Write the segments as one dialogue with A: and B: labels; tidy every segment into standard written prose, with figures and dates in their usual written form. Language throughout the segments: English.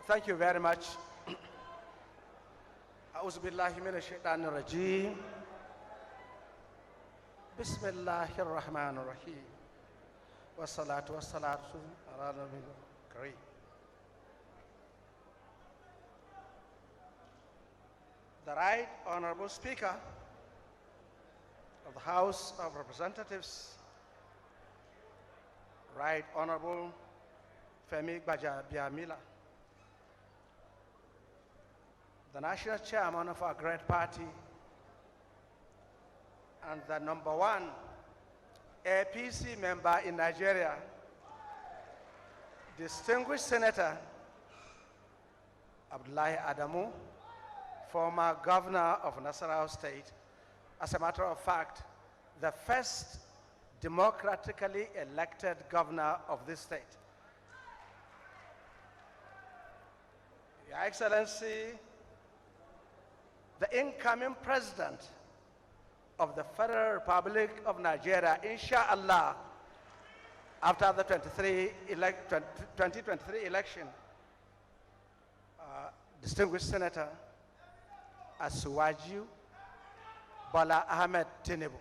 A: Thank you very much. أعوذ بالله من الشيطان الرجيم. بسم الله الرحمن الرحيم. والصلاة والسلام على نبي الكريم. The Right Honorable Speaker of the House of Representatives, Right Honorable Femi Gbajabiamila, the National Chairman of our great party and the #1 APC member in Nigeria, distinguished Senator Abdullahi Adamu, former governor of Nasarawa State, as a matter of fact, the first democratically elected governor of this state. Your Excellency, the incoming president of the Federal Republic of Nigeria, inshallah, after the 2023 election, distinguished Senator Asiwaju Bola Ahmed Tinubu.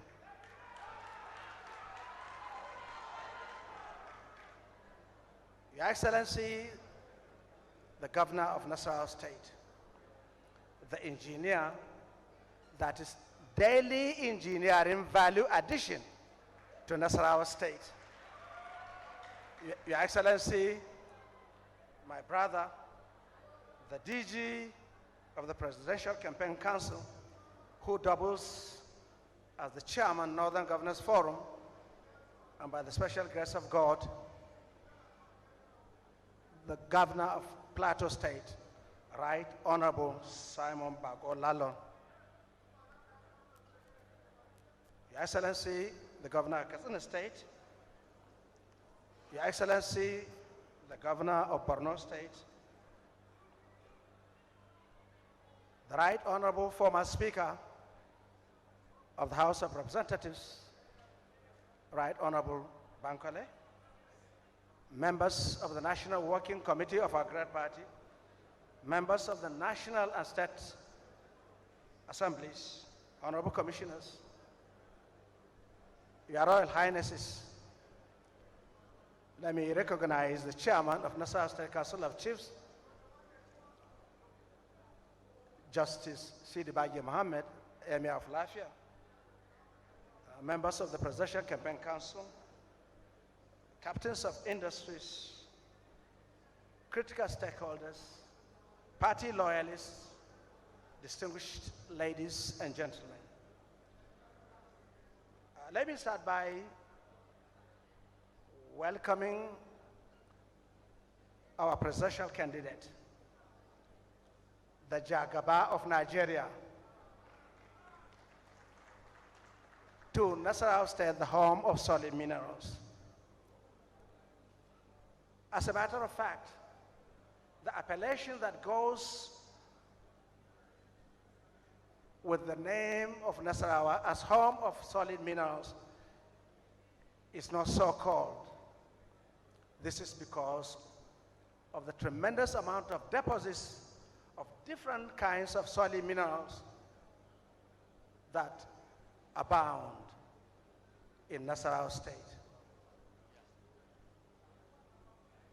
A: Your Excellency, the Governor of Nasarawa State, the engineer that is daily engineering value addition to Nasarawa State. Your Excellency, my brother, the DG of the Presidential Campaign Council, who doubles as the chairman, Northern Governors Forum, and by the special grace of God, the Governor of Plateau State, Right Honorable Simon Bago Lalon. Your Excellency, the Governor of Katsina State, Your Excellency, the Governor of Borno State, the Right Honorable former Speaker of the House of Representatives, Right Honorable Bankole, members of the National Working Committee of our great party, members of the National and State Assemblies, Honorable Commissioners, Your Royal Highnesses, let me recognize the Chairman of Nasarawa State Council of Chiefs, Justice Sidi Bagi Mohammed, Emir of Lafia, members of the Presidential Campaign Council, captains of industries, critical stakeholders, party loyalists, distinguished ladies and gentlemen. Let me start by welcoming our presidential candidate, the Jagaba of Nigeria, to Nasarawa State, the home of solid minerals. As a matter of fact, the appellation that goes with the name of Nasarawa as home of solid minerals is not so called. This is because of the tremendous amount of deposits of different kinds of solid minerals that abound in Nasarawa State.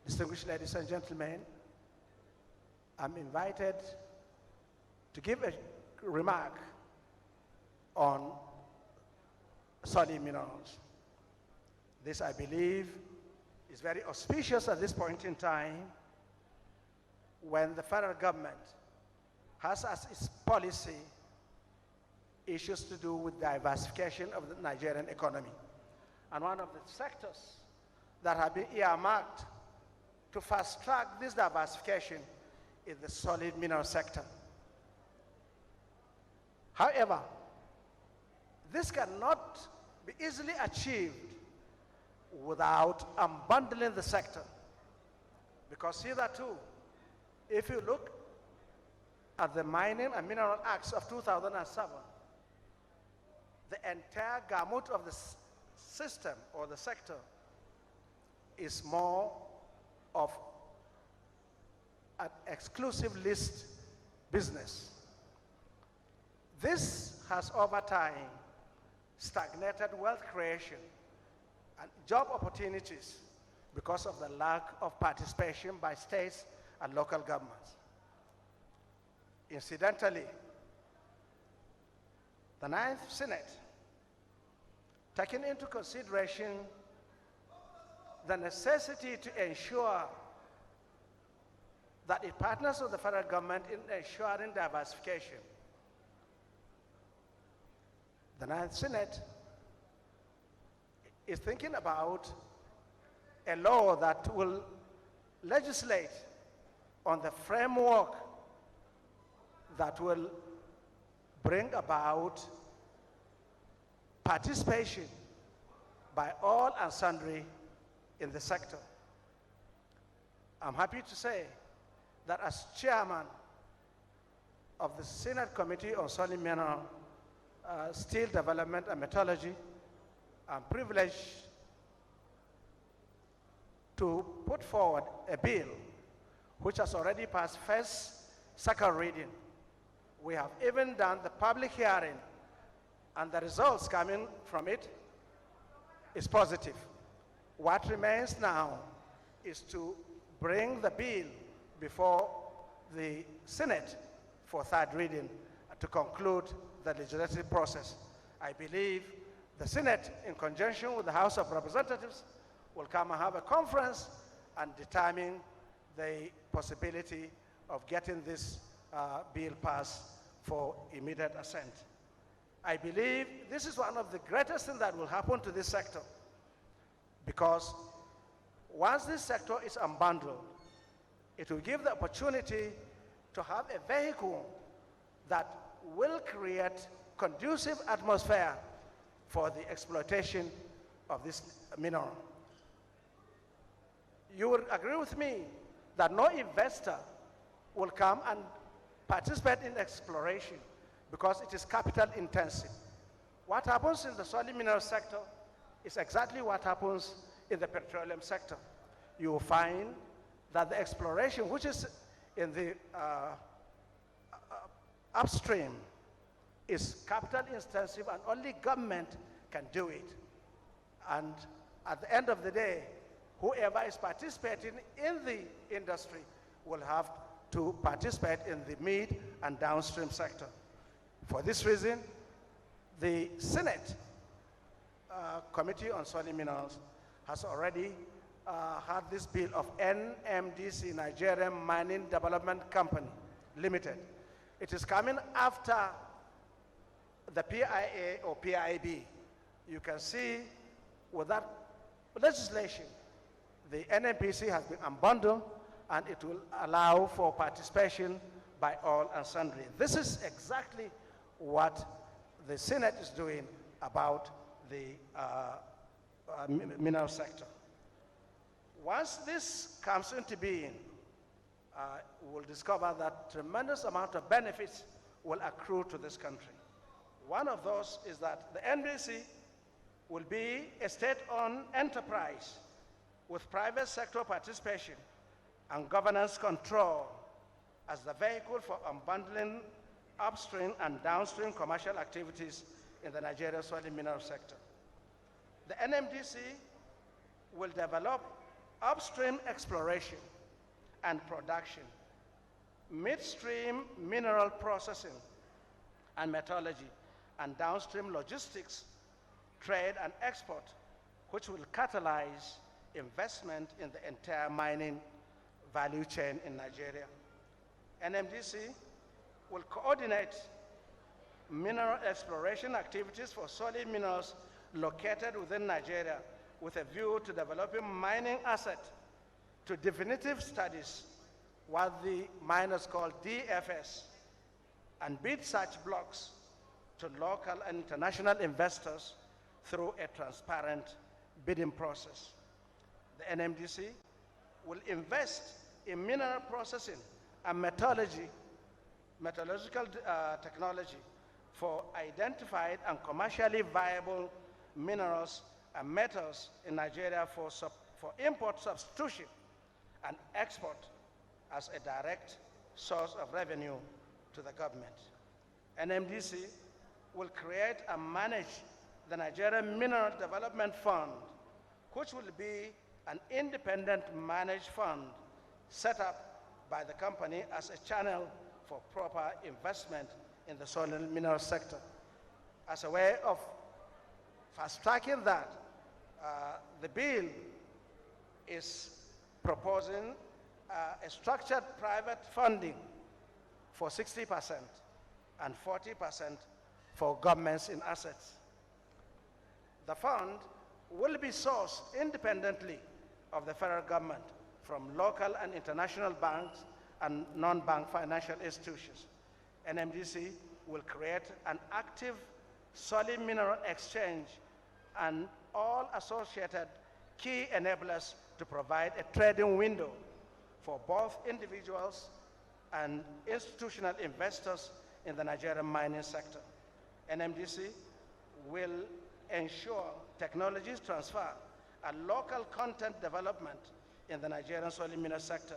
A: Distinguished ladies and gentlemen, I'm invited to give a remark on solid minerals. This, I believe, is very auspicious at this point in time when the federal government has as its policy issues to do with diversification of the Nigerian economy. And one of the sectors that have been earmarked to fast track this diversification is the solid mineral sector. However, this cannot be easily achieved without unbundling the sector. Because hitherto, if you look at the Mining and Mineral Acts of 2007, the entire gamut of the system or the sector is more of an exclusive list business. This has over time stagnated wealth creation and job opportunities because of the lack of participation by states and local governments. Incidentally, the Ninth Senate, taking into consideration the necessity to ensure that it partners with the federal government in ensuring diversification, the Ninth Senate is thinking about a law that will legislate on the framework that will bring about participation by all and sundry in the sector. I'm happy to say that as chairman of the Senate Committee on Solid Mineral, Steel Development and Metallurgy, I'm privileged to put forward a bill which has already passed second reading. We have even done the public hearing, and the results coming from it is positive. What remains now is to bring the bill before the Senate for third reading to conclude the legislative process. I believe the Senate, in conjunction with the House of Representatives, will come and have a conference and determine the possibility of getting this bill passed for immediate assent. I believe this is one of the greatest things that will happen to this sector, because once this sector is unbundled, it will give the opportunity to have a vehicle that will create conducive atmosphere for the exploitation of this mineral. You will agree with me that no investor will come and participate in exploration because it is capital intensive. What happens in the solid mineral sector is exactly what happens in the petroleum sector. You will find that the exploration, which is in the upstream, is capital intensive, and only government can do it. And at the end of the day, whoever is participating in the industry will have to participate in the mid and downstream sector. For this reason, the Senate Committee on Solid Minerals has already had this bill of NMDC, Nigerian Mining Development Company Limited. It is coming after the PIA or PIB. You can see with that legislation, the NMPC has been unbundled, and it will allow for participation by all and sundry. This is exactly what the Senate is doing about the mineral sector. Once this comes into being, we'll discover that tremendous amount of benefits will accrue to this country. One of those is that the NBC will be a state-owned enterprise with private sector participation and governance control as the vehicle for unbundling upstream and downstream commercial activities in the Nigeria solid mineral sector. The NMDC will develop upstream exploration and production, midstream mineral processing and metallurgy, and downstream logistics, trade and export, which will catalyze investment in the entire mining value chain in Nigeria. NMDC will coordinate mineral exploration activities for solid minerals located within Nigeria with a view to developing mining assets to definitive studies, what the miners call DFS, and bid such blocks to local and international investors through a transparent bidding process. The NMDC will invest in mineral processing and metallurgical technology for identified and commercially viable minerals and metals in Nigeria for import substitution and export, as a direct source of revenue to the government. NMDC will create and manage the Nigerian Mineral Development Fund, which will be an independent managed fund set up by the company as a channel for proper investment in the soil and mineral sector. As a way of fast-tracking that, the bill is proposing a structured private funding for 60% and 40% for governments in assets. The fund will be sourced independently of the federal government from local and international banks and non-bank financial institutions. NMDC will create an active solid mineral exchange and all associated key enablers to provide a trading window for both individuals and institutional investors in the Nigerian mining sector. NMDC will ensure technologies transfer and local content development in the Nigerian soil mineral sector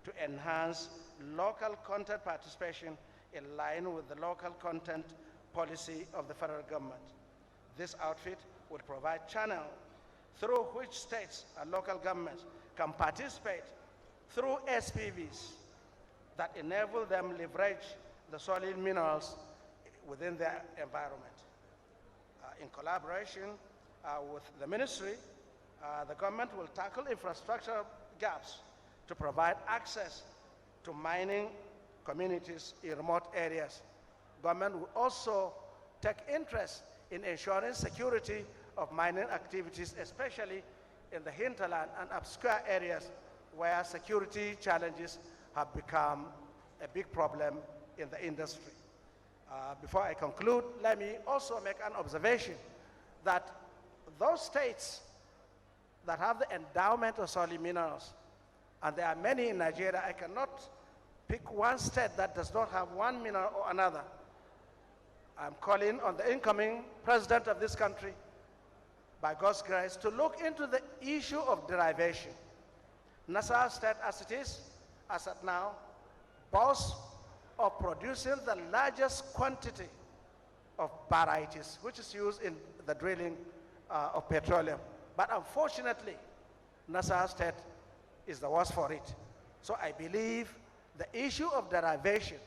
A: to enhance local content participation in line with the local content policy of the federal government. This outfit will provide channel through which states and local governments can participate through SPVs that enable them leverage the solid minerals within their environment. In collaboration with the ministry, the government will tackle infrastructure gaps to provide access to mining communities in remote areas. Government will also take interest in ensuring security of mining activities, especially in the hinterland and obscure areas where security challenges have become a big problem in the industry. Before I conclude, let me also make an observation that those states that have the endowment of solid minerals, and there are many in Nigeria, I cannot pick one state that does not have one mineral or another. I'm calling on the incoming president of this country, by God's grace, to look into the issue of derivation. Nasarawa State, as it is, as at now, boasts of producing the largest quantity of varieties, which is used in the drilling of petroleum. But unfortunately, Nasarawa State is the worst for it. So I believe the issue of derivation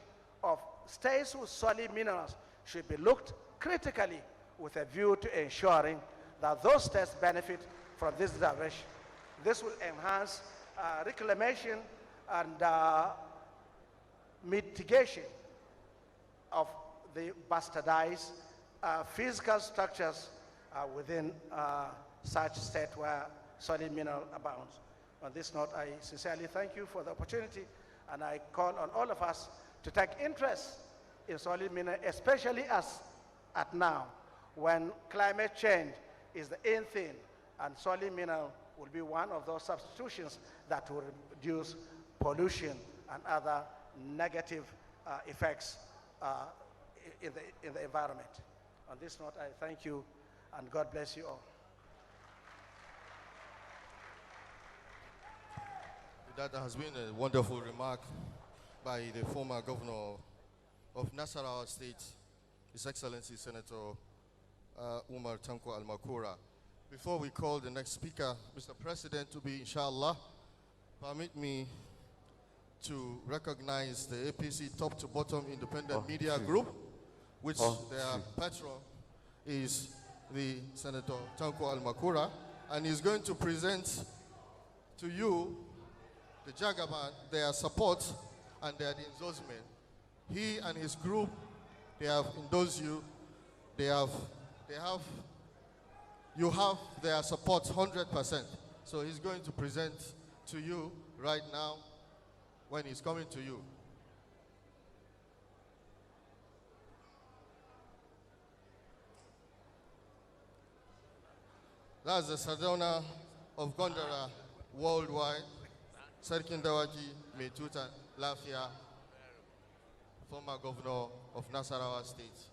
A: of states with solid minerals should be looked critically with a view to ensuring that those states benefit from this derivation. This will enhance reclamation and mitigation of the bastardized physical structures within such state where solid mineral abounds. On this note, I sincerely thank you for the opportunity, and I call on all of us to take interest in solid mineral, especially as at now, when climate change is the in thing, and solid mineral will be one of those substitutions that will reduce pollution and other negative effects in the environment. On this note, I thank you, and God bless you all.
B: That has been a wonderful remark by the former governor of Nasarawa State, His Excellency Senator Umar Tanko Al-Makura. Before we call the next speaker, Mr. President, to be inshallah, permit me to recognize the APC top to bottom independent media group, which their patron is the Senator Tanko Al-Makura, and he's going to present to you, the Jagaban, their support and their endorsement. He and his group, they have endorsed you. You have their support 100%. So he's going to present to you right now when he's coming to you. That's the Sardona of Gondara worldwide. Sarkin Dawaji Metuta Lafia, former governor of Nasarawa State.